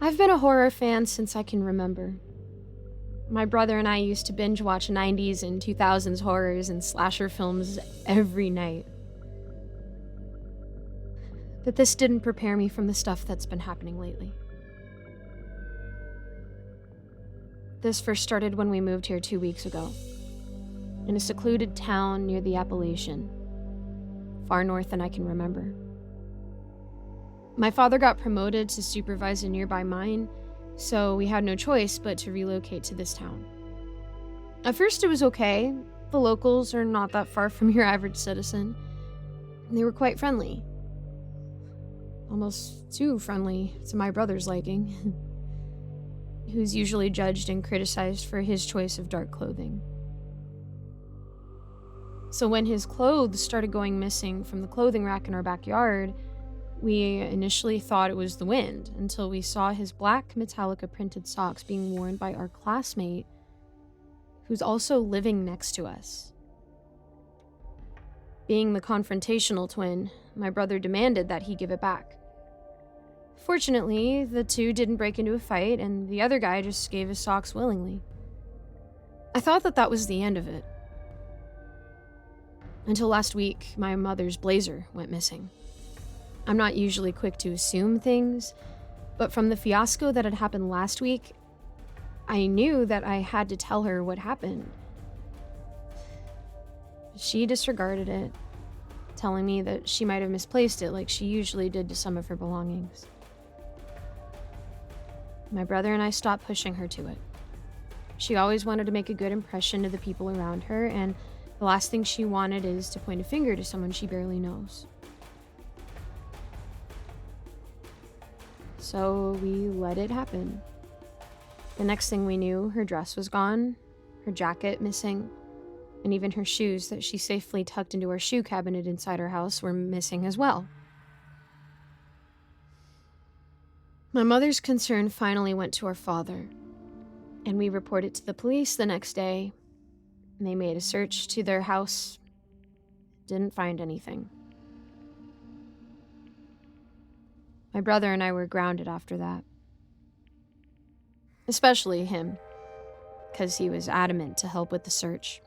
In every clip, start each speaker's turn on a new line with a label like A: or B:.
A: I've been a horror fan since I can remember. My brother and I used to binge watch 90s and 2000s horrors and slasher films every night. But this didn't prepare me from the stuff that's been happening lately. This first started when we moved here 2 weeks ago, in a secluded town near the Appalachian, far north than I can remember. My father got promoted to supervise a nearby mine, so we had no choice but to relocate to this town. At first it was okay. The locals are not that far from your average citizen. They were quite friendly. Almost too friendly to my brother's liking, who's usually judged and criticized for his choice of dark clothing. So when his clothes started going missing from the clothing rack in our backyard, we initially thought it was the wind until we saw his black Metallica printed socks being worn by our classmate, who's also living next to us. Being the confrontational twin, my brother demanded that he give it back. Fortunately, the two didn't break into a fight, and the other guy just gave his socks willingly. I thought that was the end of it. Until last week, my mother's blazer went missing. I'm not usually quick to assume things, but from the fiasco that had happened last week, I knew that I had to tell her what happened. She disregarded it, telling me that she might have misplaced it like she usually did to some of her belongings. My brother and I stopped pushing her to it. She always wanted to make a good impression to the people around her, and the last thing she wanted is to point a finger to someone she barely knows. So we let it happen. The next thing we knew, her dress was gone, her jacket missing, and even her shoes that she safely tucked into our shoe cabinet inside our house were missing as well. My mother's concern finally went to our father, and we reported to the police the next day. And they made a search to their house, didn't find anything. My brother and I were grounded after that. Especially him, because he was adamant to help with the search.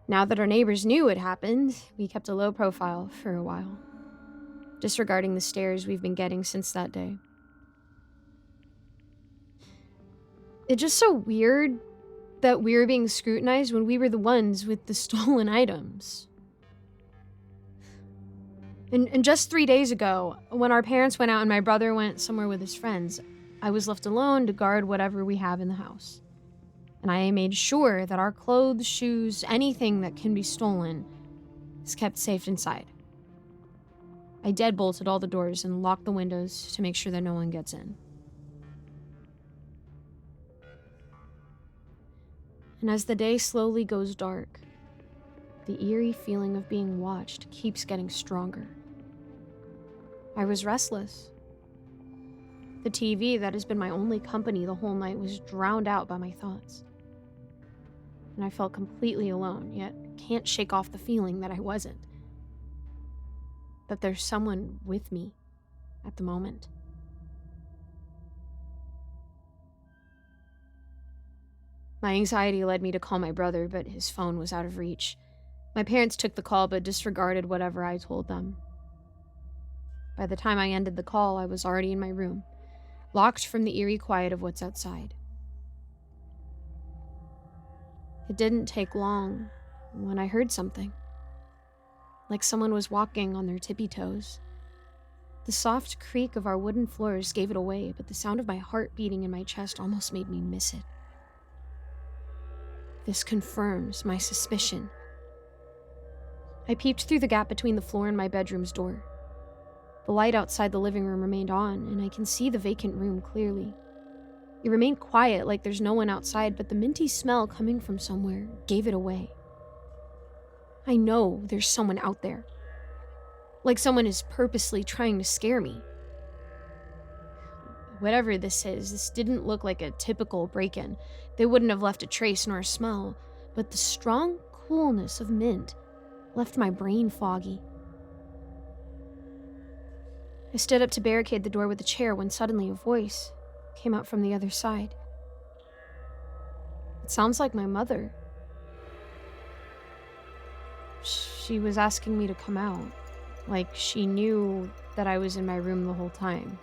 A: Now that our neighbors knew it happened, we kept a low profile for a while, disregarding the stares we've been getting since that day. It's just so weird that we were being scrutinized when we were the ones with the stolen items. And just 3 days ago, when our parents went out and my brother went somewhere with his friends, I was left alone to guard whatever we have in the house. And I made sure that our clothes, shoes, anything that can be stolen is kept safe inside. I deadbolted all the doors and locked the windows to make sure that no one gets in. And as the day slowly goes dark, the eerie feeling of being watched keeps getting stronger. I was restless. The TV that has been my only company the whole night was drowned out by my thoughts. And I felt completely alone, yet can't shake off the feeling that I wasn't. That there's someone with me at the moment. My anxiety led me to call my brother, but his phone was out of reach. My parents took the call but disregarded whatever I told them. By the time I ended the call, I was already in my room, locked from the eerie quiet of what's outside. It didn't take long when I heard something, like someone was walking on their tippy toes. The soft creak of our wooden floors gave it away, but the sound of my heart beating in my chest almost made me miss it. This confirms my suspicion. I peeped through the gap between the floor and my bedroom's door. The light outside the living room remained on, and I can see the vacant room clearly. It remained quiet, like there's no one outside, but the minty smell coming from somewhere gave it away. I know there's someone out there. Like someone is purposely trying to scare me. Whatever this is, this didn't look like a typical break-in. They wouldn't have left a trace nor a smell, but the strong coolness of mint left my brain foggy. I stood up to barricade the door with a chair when suddenly a voice came out from the other side. It sounds like my mother. She was asking me to come out, like she knew that I was in my room the whole time.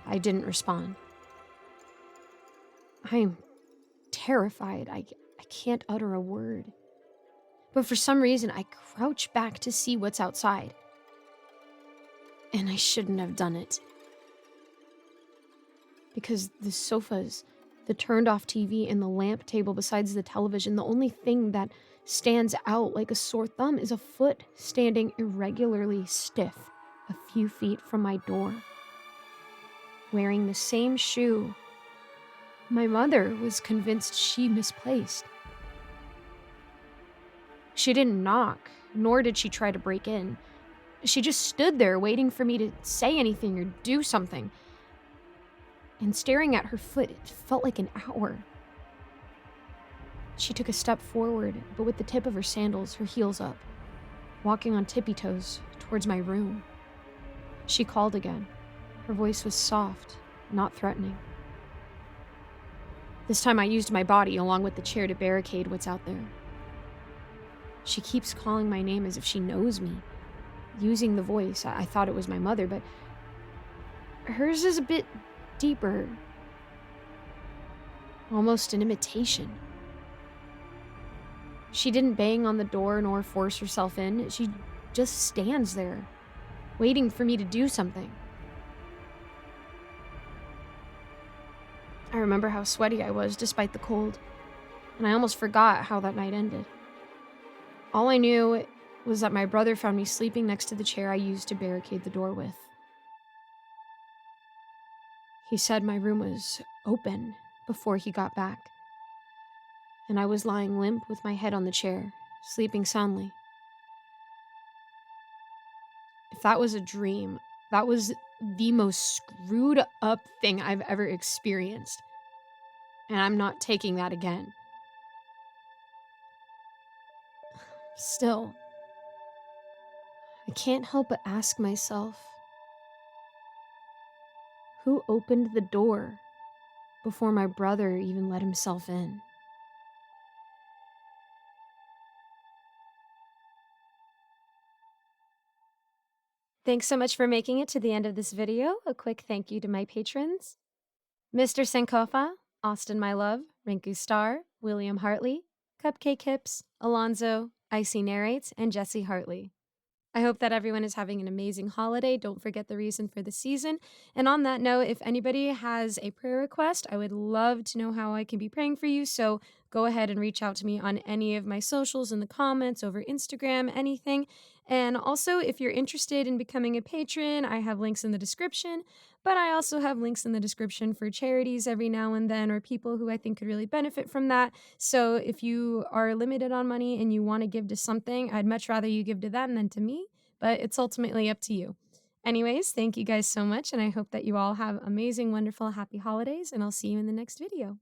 A: I didn't respond. I'm terrified. I can't utter a word. But for some reason, I crouch back to see what's outside. And I shouldn't have done it. Because the sofas, the turned off TV, and the lamp table besides the television, the only thing that stands out like a sore thumb is a foot standing irregularly stiff a few feet from my door. Wearing the same shoe my mother was convinced she misplaced. She didn't knock, nor did she try to break in. She just stood there waiting for me to say anything or do something. And staring at her foot, it felt like an hour. She took a step forward, but with the tip of her sandals, her heels up, walking on tippy toes towards my room. She called again. Her voice was soft, not threatening. This time I used my body along with the chair to barricade what's out there. She keeps calling my name as if she knows me. Using the voice, I thought it was my mother, but hers is a bit deeper. Almost an imitation. She didn't bang on the door nor force herself in. She just stands there, waiting for me to do something. I remember how sweaty I was despite the cold, and I almost forgot how that night ended. All I knew was that my brother found me sleeping next to the chair I used to barricade the door with. He said my room was open before he got back, and I was lying limp with my head on the chair, sleeping soundly. If that was a dream, that was the most screwed up thing I've ever experienced, and I'm not taking that again. Still, I can't help but ask myself, who opened the door before my brother even let himself in? Thanks so much for making it to the end of this video. A quick thank you to my patrons: Mr. Sankofa, Austin My Love, Rinku Star, William Hartley, Cupcake Hips, Alonzo, Icy Narrates, and Jesse Hartley. I hope that everyone is having an amazing holiday. Don't forget the reason for the season. And on that note, if anybody has a prayer request, I would love to know how I can be praying for you. So go ahead and reach out to me on any of my socials, in the comments, over Instagram, anything. And also, if you're interested in becoming a patron, I have links in the description. But I also have links in the description for charities every now and then, or people who I think could really benefit from that. So if you are limited on money and you want to give to something, I'd much rather you give to them than to me, but it's ultimately up to you. Anyways, thank you guys so much, and I hope that you all have amazing, wonderful, happy holidays, and I'll see you in the next video.